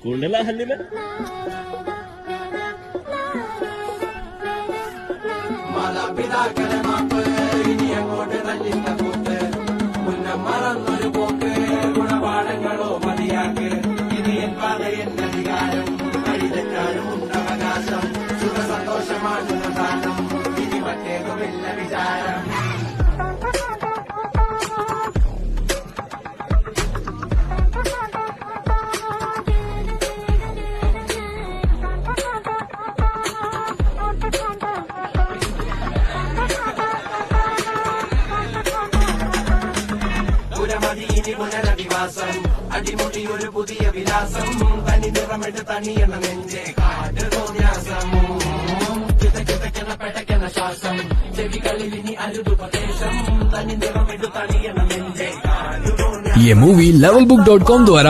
കൂടുതലാ ഹല്ലില് മാതാപിതാക്കളെ മാപ്പ് ഇനി അങ്ങോട്ട് തല്ലിന്റെ കൂട്ട് മുന്നം മറന്നൊരു പോക്ക് ഗുണപാഠങ്ങളോ മതിയാക്ക് ഇനി എൻ പാതയെന്റെ അധികാരം വഴിതെറ്റാനും ഉണ്ടവകാശം സുഖ സന്തോഷമാണ് പ്രധാനം ഇനി മറ്റേതുമില്ല വിചാരം ഇനി പുനരധിവാസം അടിമുടി ഒരു പുതിയ വിലാസം തനി നിറമിട്ട് തണിയണ നെഞ്ചെ കാറ്റ് തോന്യാസം കിതയ്ക്കണ പെടയ്ക്കണ ശ്വാസം ചെവികളിൽ ഇനി അരുതുപദേശം തനി നിറമിട്ട് തണിയണ നെഞ്ചെ കാറ്റ് ये मूवी levelbook.com द्वारा